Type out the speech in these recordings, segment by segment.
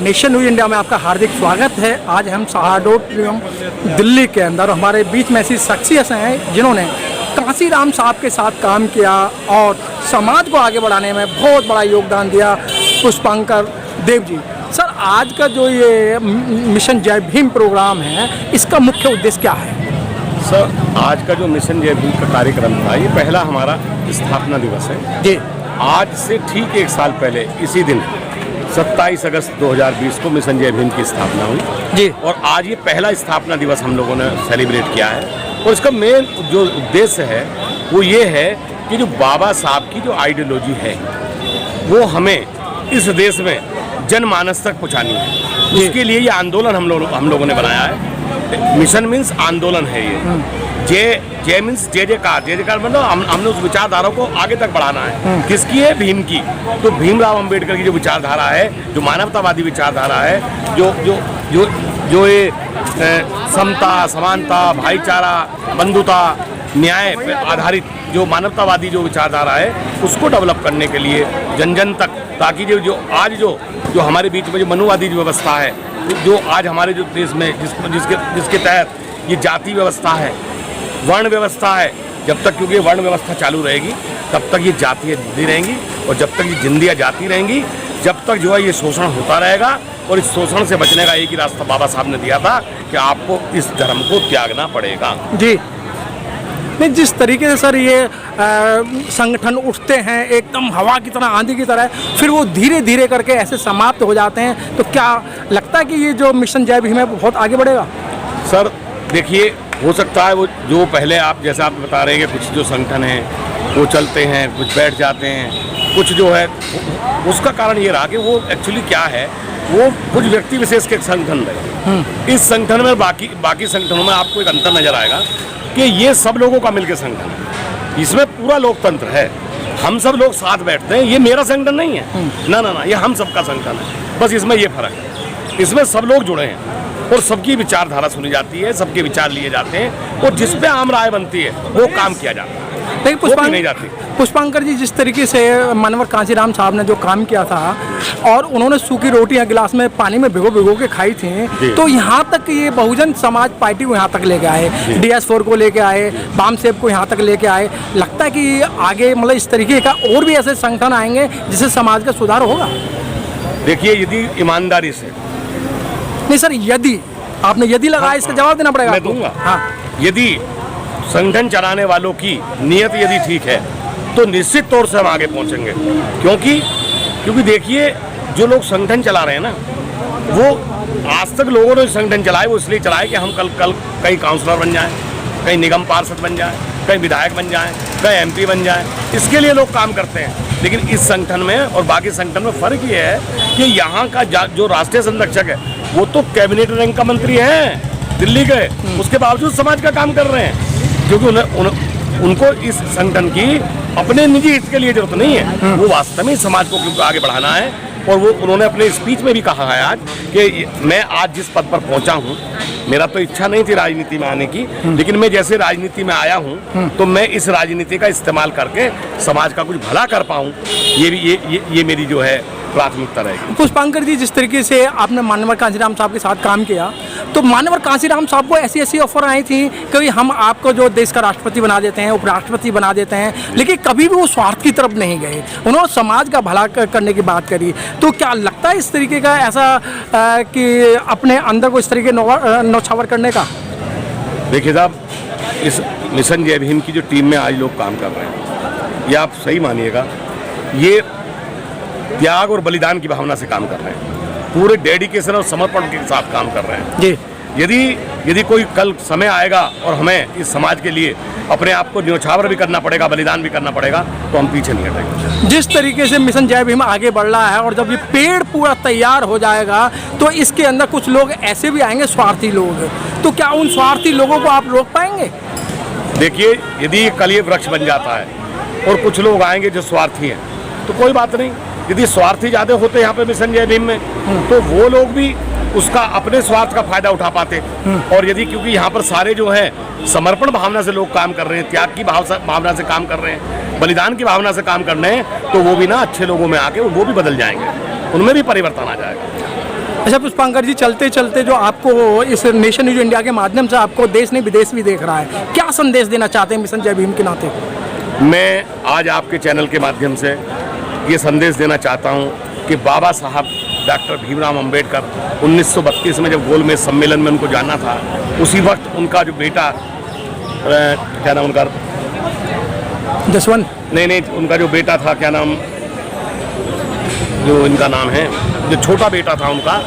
Nation news India में आपका हार्दिक स्वागत है। आज हम शहाडोट दिल्ली के अंदर हमारे बीच में ऐसी शख्सियत हैं जिन्होंने कांसीराम साहब के साथ काम किया और समाज को आगे बढ़ाने में बहुत बड़ा योगदान दिया। पुष्पांकर देव जी, सर आज का जो ये मिशन जय भीम प्रोग्राम है, इसका मुख्य उद्देश्य क्या है? सर आज का जो मिशन जय भीम का कार्यक्रम था, ये पहला हमारा स्थापना दिवस है जी। आज से ठीक 1 साल पहले इसी दिन 27 अगस्त 2020 को मिशन जय भीम की स्थापना हुई जी। और आज ये पहला स्थापना दिवस हम लोगों ने सेलिब्रेट किया है। और इसका मेन जो उद्देश्य है वो ये है कि जो बाबा साहब की जो आइडियोलॉजी है वो हमें इस देश में जनमानस तक पहुँचानी है। उसके लिए ये आंदोलन हम लोगों ने बनाया है। मिशन मीन्स आंदोलन है ये। जय मीन्स जय जयकार मतलब हमने उस विचारधारा को आगे तक बढ़ाना है। किसकी है? भीम की। तो भीमराव अंबेडकर की जो विचारधारा है, जो मानवतावादी विचारधारा है, जो ये समता, समानता, भाईचारा, बंधुता, न्याय पे आधारित जो मानवतावादी जो विचारधारा है, उसको डेवलप करने के लिए जन जन तक, ताकि जो हमारे बीच में जो मनुवादी जो व्यवस्था है, जो आज हमारे जो देश में जिसके तहत ये जाति व्यवस्था है, वर्ण व्यवस्था है, जब तक क्योंकि वर्ण व्यवस्था चालू रहेगी तब तक ये जातियाँ जिंदी रहेंगी और जब तक ये जिंदियाँ जाती रहेंगी जब तक जो है ये शोषण होता रहेगा। और इस शोषण से बचने का एक ही रास्ता बाबा साहब ने दिया था कि आपको इस धर्म को त्यागना पड़ेगा। जी नहीं, जिस तरीके से सर ये संगठन उठते हैं एकदम हवा की तरह, आंधी की तरह, फिर वो धीरे धीरे करके ऐसे समाप्त हो जाते हैं, तो क्या लगता है कि ये जो मिशन जय भीम है बहुत आगे बढ़ेगा? सर देखिए, हो सकता है वो जो पहले आप जैसा आप बता रहे हैं कि कुछ जो संगठन हैं वो चलते हैं, कुछ बैठ जाते हैं, कुछ जो है उसका कारण ये रहा कि वो एक्चुअली क्या है, वो कुछ व्यक्ति विशेष के संगठन रहे। इस संगठन में बाकी संगठनों में आपको एक अंतर नजर आएगा कि ये सब लोगों का मिलकर संगठन है। इसमें पूरा लोकतंत्र है, हम सब लोग साथ बैठते हैं। ये मेरा संगठन नहीं है, ना, ये हम सबका संगठन है। बस इसमें ये फर्क है, इसमें सब लोग जुड़े हैं और सबकी विचारधारा सुनी जाती है, सबके विचार लिए जाते हैं और जिस पे आम राय बनती है वो काम किया जाता है। लेकिन पुष्पांकर जी, जिस तरीके से मानवर कांसीराम साहब ने जो काम किया था और उन्होंने सूखी रोटियां गिलास में पानी में भिगो के खाई थी, तो यहाँ तक ये बहुजन समाज पार्टी को यहाँ तक लेके आए, DS4 को लेके आए, बामसेब को यहाँ तक लेके आए। लगता है कि आगे मतलब इस तरीके का और भी ऐसे संगठन आएंगे जिससे समाज का सुधार होगा? देखिए, यदि ईमानदारी से नहीं सर, यदि आपने यदि लगाया, इसका जवाब देना पड़ेगा। मैं दूंगा। हाँ, यदि संगठन चलाने वालों की नीयत यदि ठीक है तो निश्चित तौर से हम आगे पहुंचेंगे। क्योंकि देखिए, जो लोग संगठन चला रहे हैं ना, वो आज तक लोगों ने संगठन चलाए वो इसलिए चलाए कि हम कल कहीं काउंसलर बन जाएं, कहीं निगम पार्षद बन जाएं, कहीं विधायक बन जाएं, कहीं MP बन जाएं। इसके लिए लोग काम करते हैं। लेकिन इस संगठन में और बाकी संगठन में फ़र्क ये है कि यहाँ का जो राष्ट्रीय संरक्षक है वो तो कैबिनेट रैंक का मंत्री है दिल्ली के, उसके बावजूद समाज का काम कर रहे हैं। क्योंकि उनको इस संगठन की अपने निजी हित के लिए जरूरत नहीं है, वो वास्तव में समाज को आगे बढ़ाना है। और वो उन्होंने अपने स्पीच में भी कहा है आज कि मैं आज जिस पद पर पहुंचा हूं, मेरा तो इच्छा नहीं थी राजनीति में आने की, लेकिन मैं जैसे राजनीति में आया हूं तो मैं इस राजनीति का इस्तेमाल करके समाज का कुछ भला कर पाऊं, ये मेरी जो है प्राथमिकता रहेगी। पुष्पांकर जी, जिस तरीके से आपने मानवर कांसीराम साहब के साथ काम किया, तो मानवर कांसीराम साहब को ऐसी ऑफर आई थी कि हम आपको जो देश का राष्ट्रपति बना देते हैं, उपराष्ट्रपति बना देते हैं, लेकिन कभी भी वो स्वार्थ की तरफ नहीं गए, उन्होंने समाज का भला करने की बात करी। तो क्या लगता है इस तरीके का ऐसा कि अपने अंदर को इस तरीके नौछावर करने का? देखिए साहब, इस मिशन जय भीम की जो टीम में आज लोग काम कर रहे हैं, ये आप सही मानिएगा, ये त्याग और बलिदान की भावना से काम कर रहे हैं, पूरे डेडिकेशन और समर्पण के साथ काम कर रहे हैं जी। यदि कोई कल समय आएगा और हमें इस समाज के लिए अपने आप को न्योछावर भी करना पड़ेगा, बलिदान भी करना पड़ेगा, तो हम पीछे नहीं हटेंगे। जिस तरीके से मिशन जय भीम आगे बढ़ रहा है और जब ये पेड़ पूरा तैयार हो जाएगा तो इसके अंदर कुछ लोग ऐसे भी आएंगे, स्वार्थी लोग, तो क्या उन स्वार्थी लोगों को आप रोक पाएंगे? देखिए, यदि कल ये वृक्ष बन जाता है और कुछ लोग आएंगे जो स्वार्थी हैं, तो कोई बात नहीं। यदि स्वार्थी ज़्यादा होते यहाँ पे मिशन जय भीम में, तो वो लोग भी उसका अपने स्वार्थ का फायदा उठा पाते। और यदि क्योंकि यहाँ पर सारे जो हैं समर्पण भावना से लोग काम कर रहे हैं, त्याग की भावना से काम कर रहे हैं, बलिदान की भावना से काम कर रहे हैं, तो वो भी ना अच्छे लोगों में आके वो भी बदल जाएंगे, उनमें भी परिवर्तन आ जाएगा। अच्छा पुष्पांकर जी, चलते चलते जो आपको इस नेशन न्यूज इंडिया के माध्यम से आपको देश नहीं विदेश भी देख रहा है, क्या संदेश देना चाहते हैं मिशन जय भीम के नाते? मैं आज आपके चैनल के माध्यम से ये संदेश देना चाहता हूँ कि बाबा साहब डॉक्टर भीमराव अंबेडकर 1932 में जब गोलमेज सम्मेलन में उनको जाना था, उसी वक्त उनका जो बेटा क्या नाम उनका, जसवंत, नहीं उनका जो बेटा था, क्या नाम, जो इनका नाम है, जो छोटा बेटा था उनका,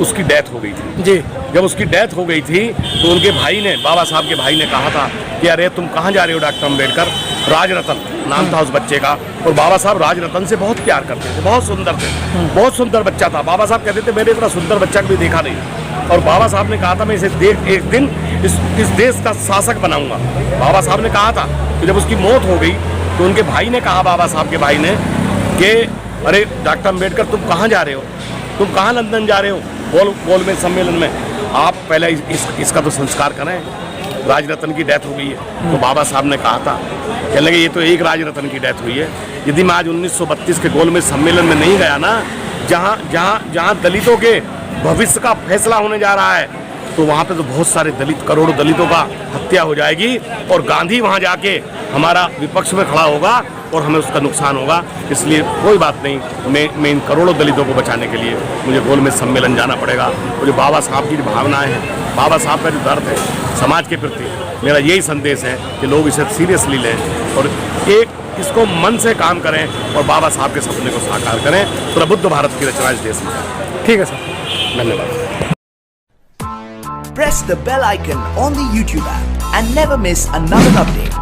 उसकी डेथ हो गई थी जी। जब उसकी डेथ हो गई थी तो उनके भाई ने, बाबा साहब के भाई ने कहा था कि अरे तुम कहाँ जा रहे हो डॉक्टर अंबेडकर? राजरतन नाम था उस बच्चे का, और बाबा साहब राजरतन से बहुत प्यार करते थे, बहुत सुंदर थे, बहुत सुंदर बच्चा था। बाबा साहब कहते थे मैंने इतना सुंदर बच्चा कभी देखा नहीं, और बाबा साहब ने कहा था मैं इसे देख एक दिन इस देश का शासक बनाऊंगा। बाबा साहब ने कहा था। तो जब उसकी मौत हो गई तो उनके भाई ने कहा, बाबा साहब के भाई ने, कि अरे डॉक्टर अंबेडकर तुम कहाँ जा रहे हो, तुम कहाँ लंदन जा रहे हो गोलमेज सम्मेलन में, आप पहले इसका तो संस्कार करें, राजरतन की डेथ हो गई है। तो बाबा साहब ने कहा था, कहने लगे ये तो एक राजरतन की डेथ हुई है, यदि मैं आज 1932 के गोलमेज सम्मेलन में नहीं गया ना, जहाँ दलितों के भविष्य का फैसला होने जा रहा है, तो वहाँ पे तो बहुत सारे दलित, करोड़ों दलितों का हत्या हो जाएगी, और गांधी वहाँ जाके हमारा विपक्ष में खड़ा होगा और हमें उसका नुकसान होगा। इसलिए कोई बात नहीं, मैं इन करोड़ों दलितों को बचाने के लिए मुझे गोलमेज सम्मेलन जाना पड़ेगा। और जो बाबा साहब की जो भावनाएं हैं, बाबा साहब का जो दर्द है समाज के प्रति, मेरा यही संदेश है कि लोग इसे सीरियसली लें और इसको मन से काम करें और बाबा साहब के सपने को साकार करें, तो बुद्ध भारत की रचना इस देश में। ठीक है सर, धन्यवाद। Press the bell icon on the YouTube app and never miss another update.